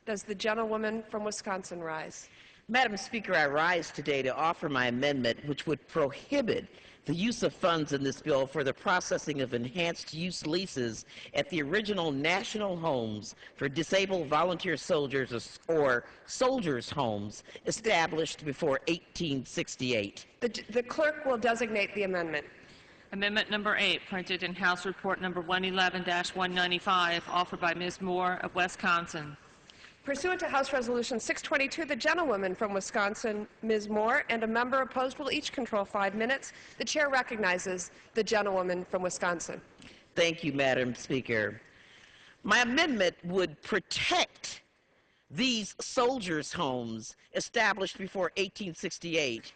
Does the gentlewoman from Wisconsin rise? Madam Speaker, I rise today to offer my amendment which would prohibit the use of funds in this bill for the processing of enhanced use leases at the original national homes for disabled volunteer soldiers or soldiers' homes established before 1868. The clerk will designate the amendment. Amendment number 8, printed in House Report number 111-195, offered by Ms. Moore of Wisconsin. Pursuant to House Resolution 622, the gentlewoman from Wisconsin, Ms. Moore, and a member opposed will each control 5 minutes. The chair recognizes the gentlewoman from Wisconsin. Thank you, Madam Speaker. My amendment would protect these soldiers' homes established before 1868,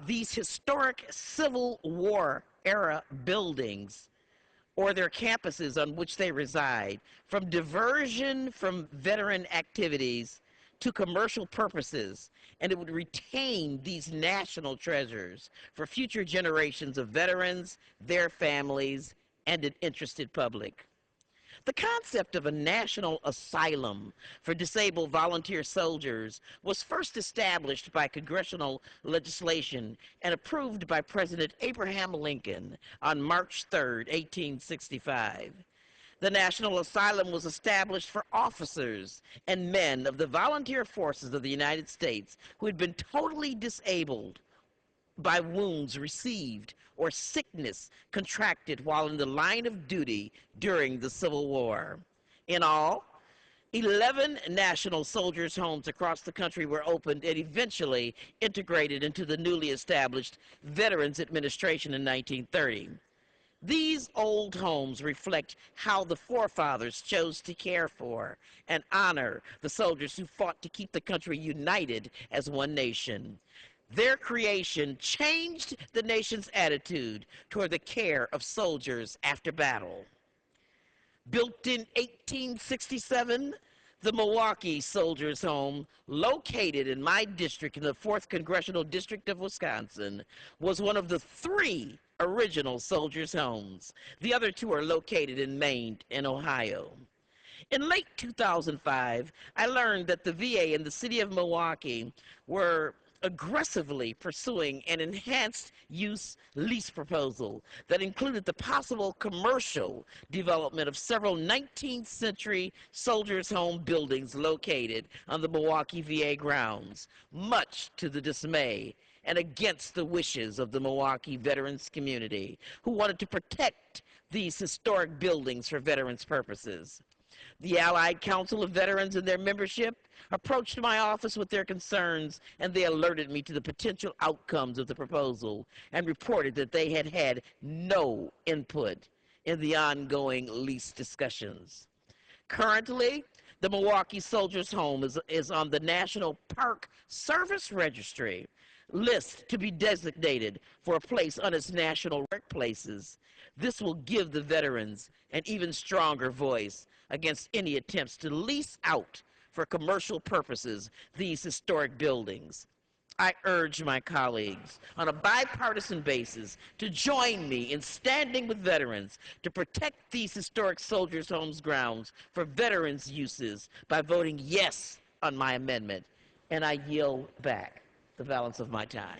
these historic Civil War era buildings or their campuses on which they reside, from diversion from veteran activities to commercial purposes, and it would retain these national treasures for future generations of veterans, their families, and an interested public. The concept of a national asylum for disabled volunteer soldiers was first established by congressional legislation and approved by President Abraham Lincoln on March 3, 1865. The National Asylum was established for officers and men of the volunteer forces of the United States who had been totally disabled by wounds received or sickness contracted while in the line of duty during the Civil War. In all, 11 national soldiers' homes across the country were opened and eventually integrated into the newly established Veterans Administration in 1930. These old homes reflect how the forefathers chose to care for and honor the soldiers who fought to keep the country united as one nation. Their creation changed the nation's attitude toward the care of soldiers after battle. Built in 1867, the Milwaukee Soldiers' Home, located in my district in the 4th Congressional District of Wisconsin, was one of the 3 original soldiers' homes. The other 2 are located in Maine and Ohio. In late 2005, I learned that the VA and the city of Milwaukee were aggressively pursuing an enhanced use lease proposal that included the possible commercial development of several 19th century soldiers' home buildings located on the Milwaukee VA grounds, much to the dismay and against the wishes of the Milwaukee veterans community, who wanted to protect these historic buildings for veterans purposes. The Allied Council of Veterans and their membership approached my office with their concerns, and they alerted me to the potential outcomes of the proposal and reported that they had had no input in the ongoing lease discussions. Currently, the Milwaukee Soldiers' Home is on the National Park Service Registry list to be designated for a place on its national workplaces. This will give the veterans an even stronger voice against any attempts to lease out for commercial purposes these historic buildings. I urge my colleagues on a bipartisan basis to join me in standing with veterans to protect these historic soldiers' homes grounds for veterans' uses by voting yes on my amendment, and I yield back the balance of my time.